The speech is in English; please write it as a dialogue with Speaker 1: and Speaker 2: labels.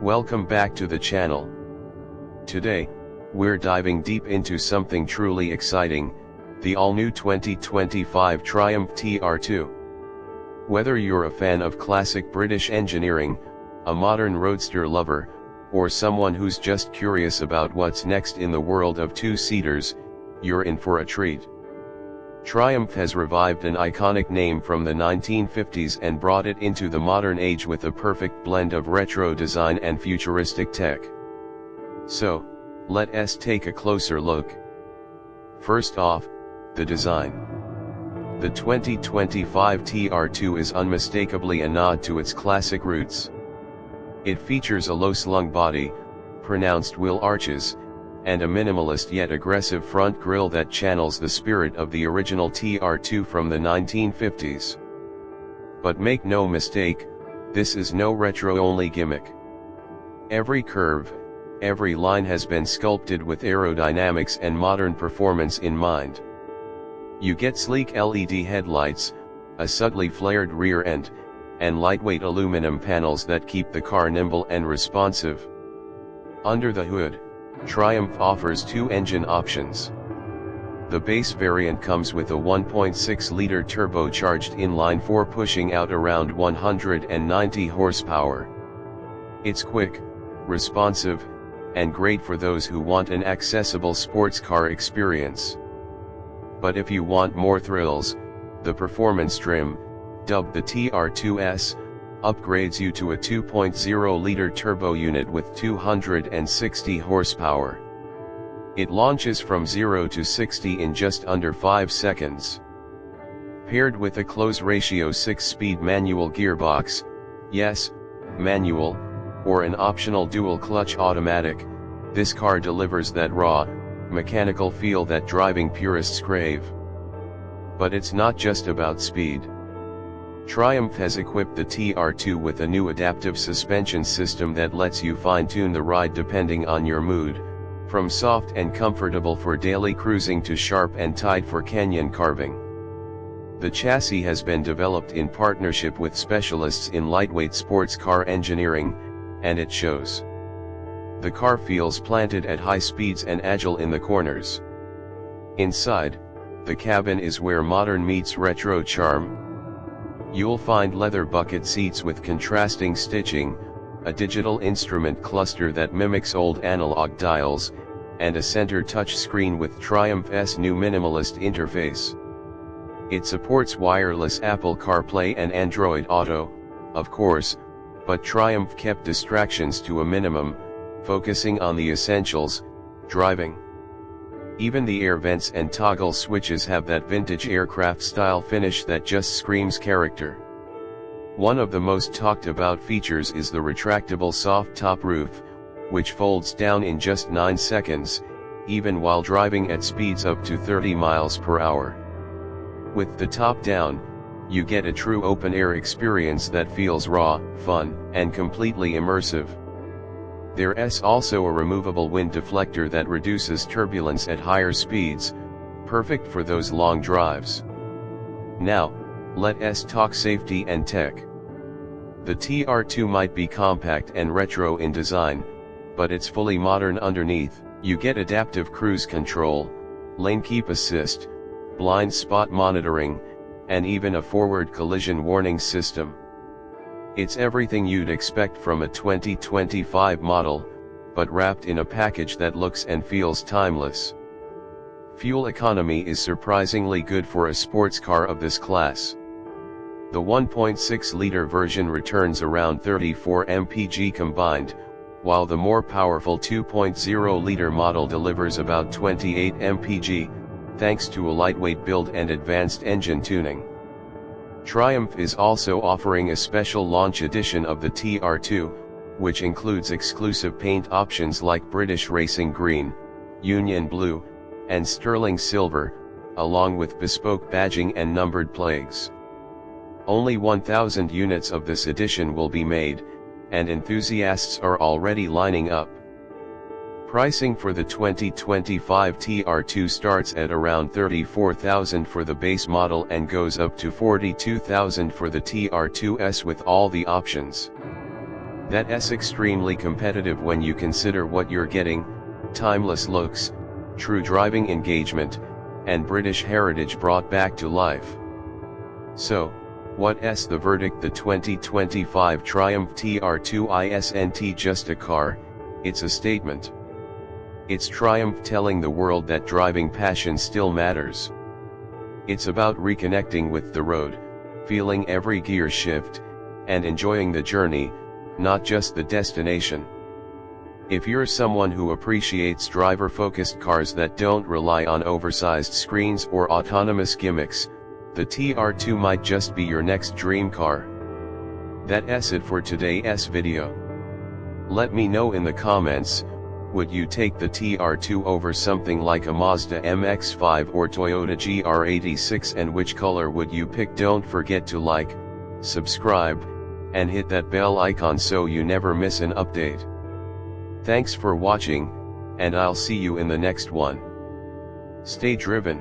Speaker 1: Welcome back to the channel. Today, we're diving deep into something truly exciting, the all-new 2025 Triumph TR2. Whether you're a fan of classic British engineering, a modern roadster lover, or someone who's just curious about what's next in the world of two-seaters, you're in for a treat. Triumph has revived an iconic name from the 1950s and brought it into the modern age with a perfect blend of retro design and futuristic tech. So, let us take a closer look. First off, the design. The 2025 TR2 is unmistakably a nod to its classic roots. It features a low-slung body, pronounced wheel arches, and a minimalist yet aggressive front grille that channels the spirit of the original TR2 from the 1950s. But make no mistake, this is no retro-only gimmick. Every curve, every line has been sculpted with aerodynamics and modern performance in mind. You get sleek LED headlights, a subtly flared rear end, and lightweight aluminum panels that keep the car nimble and responsive. Under the hood, Triumph offers two engine options. The base variant comes with a 1.6-liter turbocharged inline-4 pushing out around 190 horsepower. It's quick, responsive, and great for those who want an accessible sports car experience. But if you want more thrills, the performance trim, dubbed the TR2S, upgrades you to a 2.0-liter turbo unit with 260 horsepower. It launches from 0 to 60 in just under 5 seconds. Paired with a close-ratio 6-speed manual gearbox, yes, manual, or an optional dual-clutch automatic, this car delivers that raw, mechanical feel that driving purists crave. But it's not just about speed. Triumph has equipped the TR2 with a new adaptive suspension system that lets you fine-tune the ride depending on your mood, from soft and comfortable for daily cruising to sharp and tight for canyon carving. The chassis has been developed in partnership with specialists in lightweight sports car engineering, and it shows. The car feels planted at high speeds and agile in the corners. Inside, the cabin is where modern meets retro charm. You'll find leather bucket seats with contrasting stitching, a digital instrument cluster that mimics old analog dials, and a center touchscreen with Triumph's new minimalist interface. It supports wireless Apple CarPlay and Android Auto, of course, but Triumph kept distractions to a minimum, focusing on the essentials, driving. Even the air vents and toggle switches have that vintage aircraft-style finish that just screams character. One of the most talked about features is the retractable soft-top roof, which folds down in just 9 seconds, even while driving at speeds up to 30 miles per hour. With the top down, you get a true open-air experience that feels raw, fun, and completely immersive. There's also a removable wind deflector that reduces turbulence at higher speeds, perfect for those long drives. Now, let us talk safety and tech. The TR2 might be compact and retro in design, but it's fully modern underneath. You get adaptive cruise control, lane keep assist, blind spot monitoring, and even a forward collision warning system. It's everything you'd expect from a 2025 model, but wrapped in a package that looks and feels timeless. Fuel economy is surprisingly good for a sports car of this class. The 1.6-liter version returns around 34 mpg combined, while the more powerful 2.0-liter model delivers about 28 mpg, thanks to a lightweight build and advanced engine tuning. Triumph is also offering a special launch edition of the TR2, which includes exclusive paint options like British Racing Green, Union Blue, and Sterling Silver, along with bespoke badging and numbered plaques. Only 1,000 units of this edition will be made, and enthusiasts are already lining up. Pricing for the 2025 TR2 starts at around $34,000 for the base model and goes up to $42,000 for the TR2S with all the options. That's extremely competitive when you consider what you're getting: timeless looks, true driving engagement, and British heritage brought back to life. So, what's the verdict? The 2025 Triumph TR2 isn't just a car, it's a statement. It's Triumph telling the world that driving passion still matters. It's about reconnecting with the road, feeling every gear shift, and enjoying the journey, not just the destination. If you're someone who appreciates driver-focused cars that don't rely on oversized screens or autonomous gimmicks, the TR2 might just be your next dream car. That's it for today's video. Let me know in the comments, would you take the TR2 over something like a Mazda MX-5 or Toyota GR86, and which color would you pick? Don't forget to like, subscribe, and hit that bell icon so you never miss an update. Thanks for watching, and I'll see you in the next one. Stay driven.